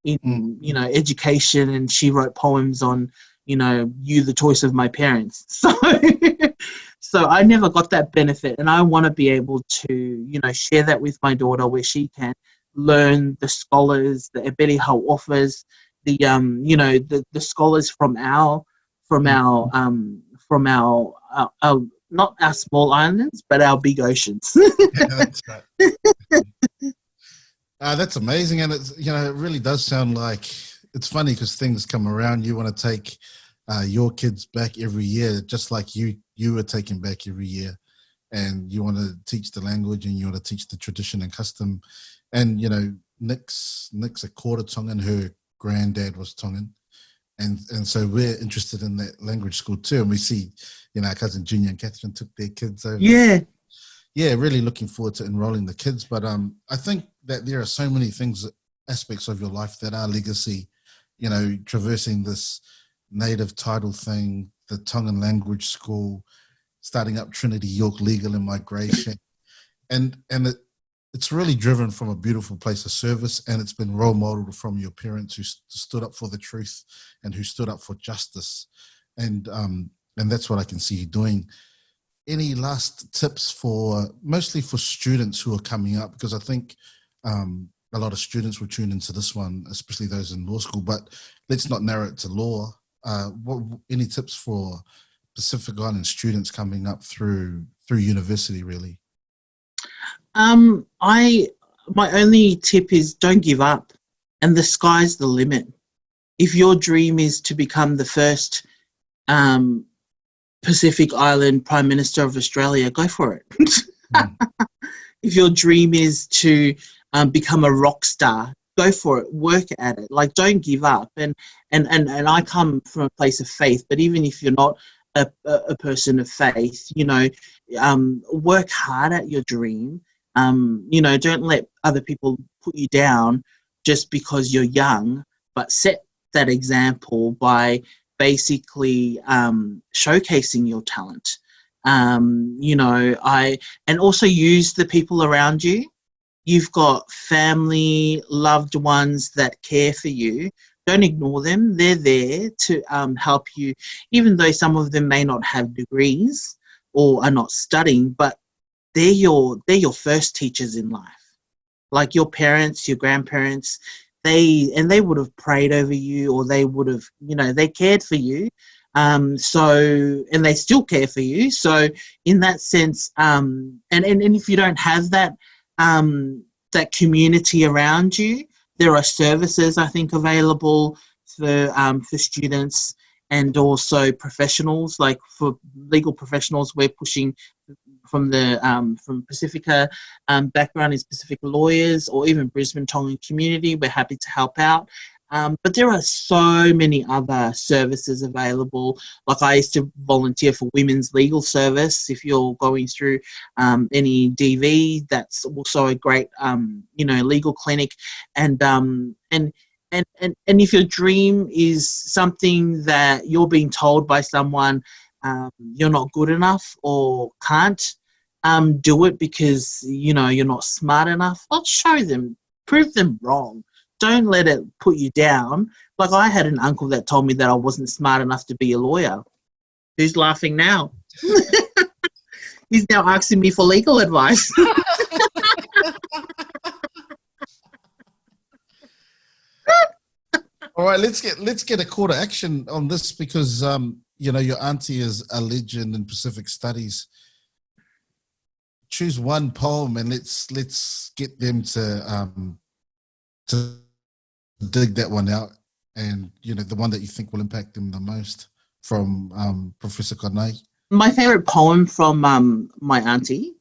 in you know, education, and she wrote poems on, you know, You the Choice of My Parents. So I never got that benefit, and I want to be able to, you know, share that with my daughter, where she can learn the scholars, the Eberiha offers, the you know, the scholars from our not our small islands, but our big oceans. Yeah, that's right. That's amazing, and it's, you know, it really does sound like, it's funny because things come around. You want to take your kids back every year, just like you were taken back every year, and you want to teach the language and you want to teach the tradition and custom. And you know, Nick's a Qd Tongan. Her granddad was Tongan, and so we're interested in that language school too. And we see, you know, our cousin Junior and Catherine took their kids over. Yeah, really looking forward to enrolling the kids. But I think that there are so many aspects of your life that are legacy, you know, traversing this native title thing, the Tongan Language School, starting up Trinity York Legal and Migration. And it's really driven from a beautiful place of service, and it's been role modeled from your parents who stood up for the truth and who stood up for justice. And that's what I can see you doing. Any last tips mostly for students who are coming up? Because I think a lot of students will tune into this one, especially those in law school, but let's not narrow it to law. Any tips for Pacific Island students coming up through university, really? My only tip is don't give up, and the sky's the limit. If your dream is to become the first Pacific Island Prime Minister of Australia, go for it. If your dream is to become a rock star, go for it, work at it. Like, don't give up. And I come from a place of faith, but even if you're not a person of faith, you know, work hard at your dream. You know, don't let other people put you down just because you're young, but set that example by basically showcasing your talent. You know, and also use the people around you. You've got family, loved ones that care for you. Don't ignore them. They're there to help you, even though some of them may not have degrees or are not studying, but they're your first teachers in life. Like your parents, your grandparents, they would have prayed over you, or they would have, you know, they cared for you. So, and they still care for you. So in that sense, and if you don't have that, that community around you, there are services, I think, available for students and also professionals. Like for legal professionals, we're pushing from Pasifika background is Pacific lawyers, or even Brisbane Tongan Community. We're happy to help out. But there are so many other services available. Like I used to volunteer for Women's Legal Service. If you're going through any DV, that's also a great, you know, legal clinic. And if your dream is something that you're being told by someone you're not good enough or can't, do it because, you know, you're not smart enough. Well, show them, prove them wrong. Don't let it put you down. Like, I had an uncle that told me that I wasn't smart enough to be a lawyer. Who's laughing now? He's now asking me for legal advice. All right, let's get a call to action on this because you know, your auntie is a legend in Pacific studies. Choose one poem and let's get them to dig that one out, and you know, the one that you think will impact them the most from Professor Konei. My favourite poem from my auntie,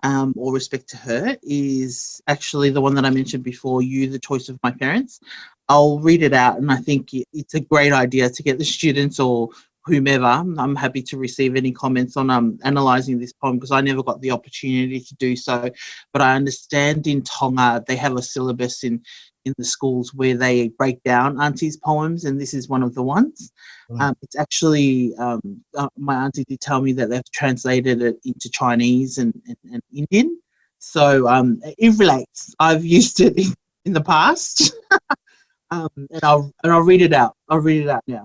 all respect to her, is actually the one that I mentioned before, You, the Choice of My Parents. I'll read it out, and I think it's a great idea to get the students or whomever. I'm happy to receive any comments on analysing this poem because I never got the opportunity to do so. But I understand in Tonga they have a syllabus in the schools where they break down auntie's poems, and this is one of the ones. It's actually, my auntie did tell me that they've translated it into Chinese and Indian. So it relates. I've used it in the past. And I'll read it out. I'll read it out now.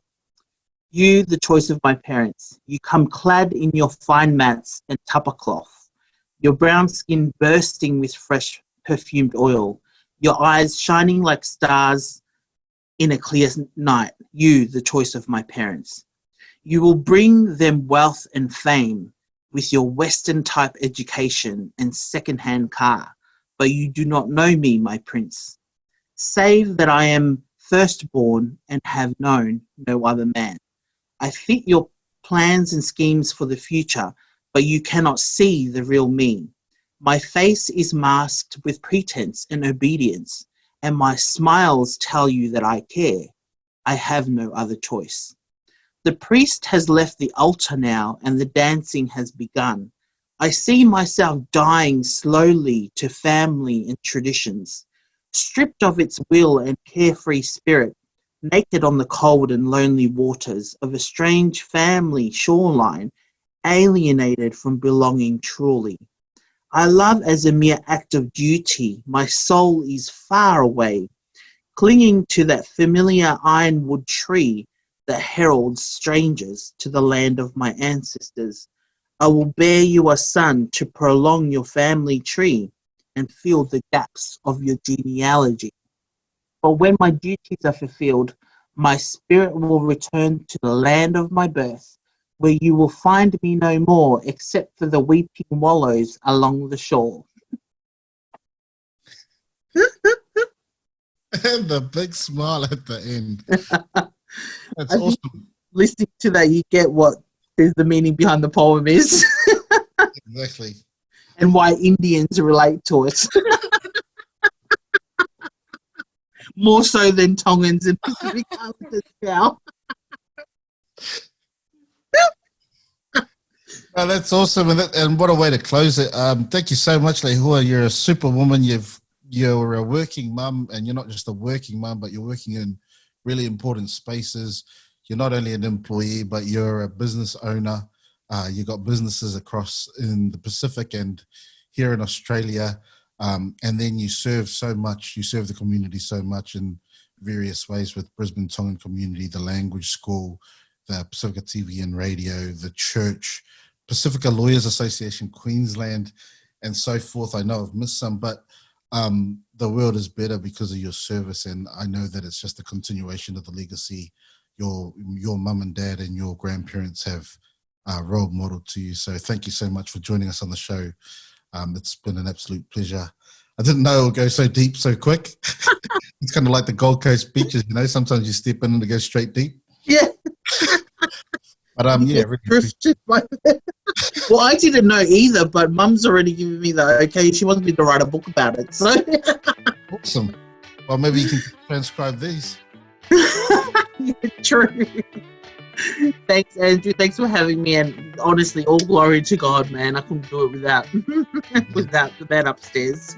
You, the choice of my parents, you come clad in your fine mats and tapa cloth, your brown skin bursting with fresh perfumed oil, your eyes shining like stars in a clear night. You, the choice of my parents. You will bring them wealth and fame with your Western type education and second-hand car, but you do not know me, my prince. Save that I am firstborn and have known no other man. I fit your plans and schemes for the future, but you cannot see the real me. My face is masked with pretense and obedience, and my smiles tell you that I care. I have no other choice. The priest has left the altar now, and the dancing has begun. I see myself dying slowly to family and traditions, stripped of its will and carefree spirit, naked on the cold and lonely waters of a strange family shoreline, alienated from belonging truly. I love as a mere act of duty. My soul is far away, clinging to that familiar ironwood tree that heralds strangers to the land of my ancestors. I will bear you a son to prolong your family tree and fill the gaps of your genealogy. But when my duties are fulfilled, my spirit will return to the land of my birth, where you will find me no more except for the weeping wallows along the shore. And the big smile at the end. That's I awesome. Listening to that, you get what the meaning behind the poem is. Exactly. And why Indians relate to it. More so than Tongans and Pacific Islanders now. Oh, that's awesome, and what a way to close it. Thank you so much, Lehua. You're a superwoman. You're a working mum, and you're not just a working mum, but you're working in really important spaces. You're not only an employee, but you're a business owner. You've got businesses across in the Pacific and here in Australia, and then you serve so much. You serve the community so much in various ways with Brisbane Tongan Community, the language school, the Pasifika TV and Radio, the church, Pacifica Lawyers Association, Queensland, and so forth. I know I've missed some, but the world is better because of your service, and I know that it's just a continuation of the legacy your mum and dad and your grandparents have role modeled to you. So thank you so much for joining us on the show. It's been an absolute pleasure. I didn't know it would go so deep so quick. It's kind of like the Gold Coast beaches, you know, sometimes you step in and it goes straight deep. Yeah. But yeah, really drifted well, I didn't know either, but Mum's already given me the okay. She wants me to write a book about it. So awesome. Well, maybe you can transcribe these. Yeah, true. Thanks, Andrew. Thanks for having me. And honestly, all glory to God, man. I couldn't do it without the man upstairs.